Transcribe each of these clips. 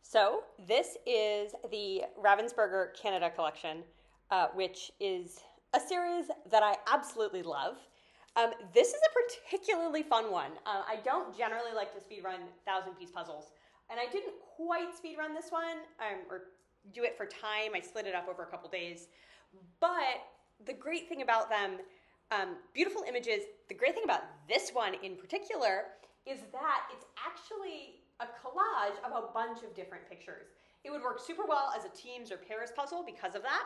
So this is the Ravensburger Canada Collection, which is a series that I absolutely love. This is a particularly fun one. I don't generally like to speedrun thousand-piece puzzles, and I didn't quite speedrun this one, or do it for time. I split it up over a couple days. But the great thing about them, beautiful images, the great thing about this one in particular is that it's actually a collage of a bunch of different pictures. It would work super well as a teams or pairs puzzle because of that.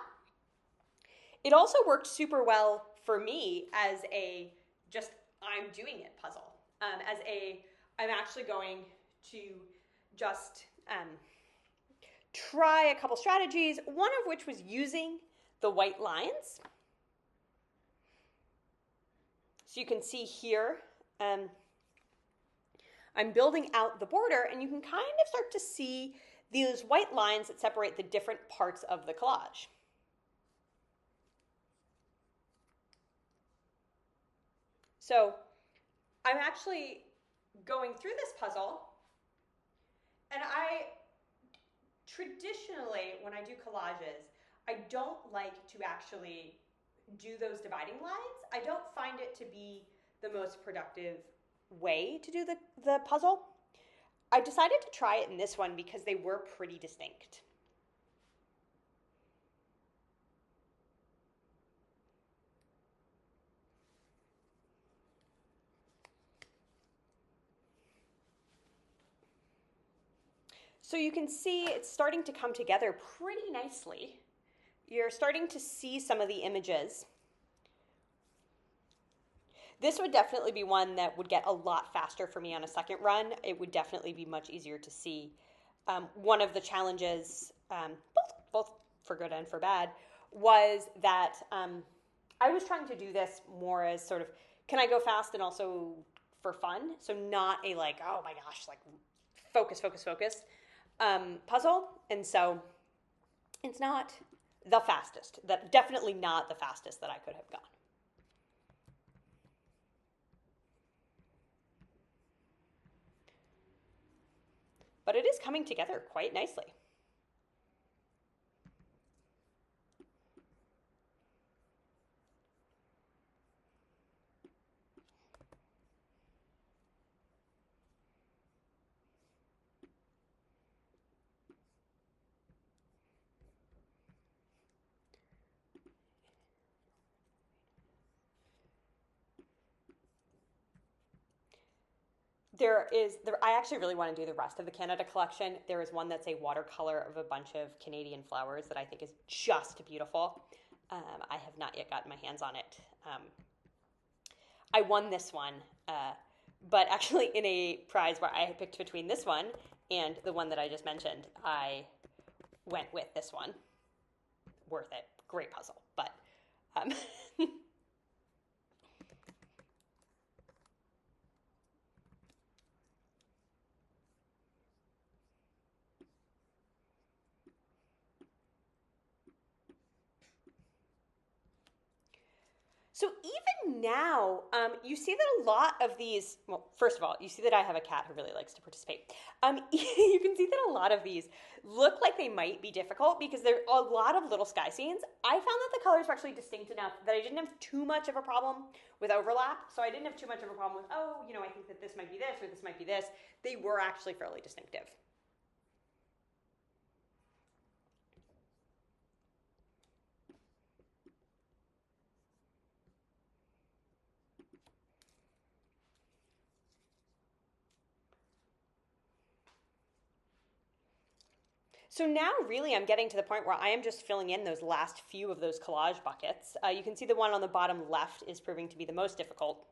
It also worked super well for me as a just I'm doing it puzzle. I'm actually going to just try a couple strategies, one of which was using the white lines. So you can see here, I'm building out the border, and you can kind of start to see these white lines that separate the different parts of the collage. So I'm actually going through this puzzle, and traditionally, when I do collages, I don't like to actually do those dividing lines. I don't find it to be the most productive way to do the puzzle. I decided to try it in this one because they were pretty distinct. So you can see it's starting to come together pretty nicely. You're starting to see some of the images. This would definitely be one that would get a lot faster for me on a second run. It would definitely be much easier to see. One of the challenges, both for good and for bad, was that I was trying to do this more as sort of, can I go fast and also for fun? So not a like, oh my gosh, like focus puzzle. And so it's not the fastest, definitely not the fastest that I could have gone. But it is coming together quite nicely. I actually really want to do the rest of the Canada collection. There is one that's a watercolor of a bunch of Canadian flowers that I think is just beautiful. I have not yet gotten my hands on it. I won this one, but actually in a prize where I picked between this one and the one that I just mentioned, I went with this one. Worth it. Great puzzle, but So even now, you see that a lot of these, well, first of all, you see that I have a cat who really likes to participate. You can see that a lot of these look like they might be difficult because there are a lot of little sky scenes. I found that the colors were actually distinct enough that I didn't have too much of a problem with overlap. So I didn't have too much of a problem with, oh, I think that this might be this or this might be this. They were actually fairly distinctive. So now really I'm getting to the point where I am just filling in those last few of those collage buckets. You can see the one on the bottom left is proving to be the most difficult.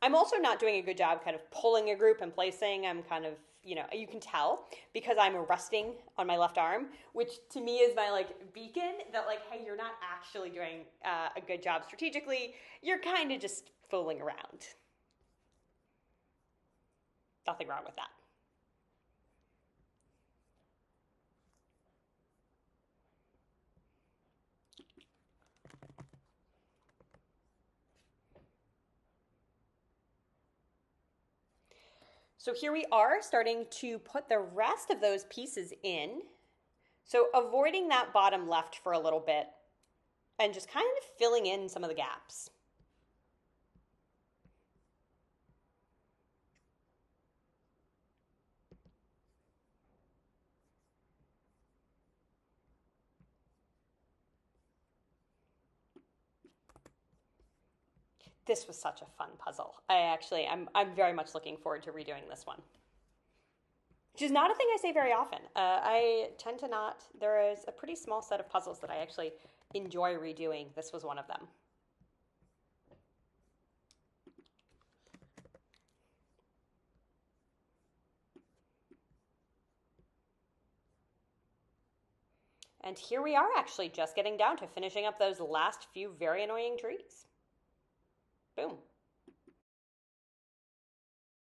I'm also not doing a good job kind of pulling a group and placing. I'm kind of, you can tell because I'm resting on my left arm, which to me is my like beacon that like, hey, you're not actually doing a good job strategically. You're kind of just fooling around. Nothing wrong with that. So here we are starting to put the rest of those pieces in. So avoiding that bottom left for a little bit and just kind of filling in some of the gaps. This was such a fun puzzle. I'm very much looking forward to redoing this one. Which is not a thing I say very often. I tend to not. There is a pretty small set of puzzles that I actually enjoy redoing. This was one of them. And here we are actually just getting down to finishing up those last few very annoying trees. Boom.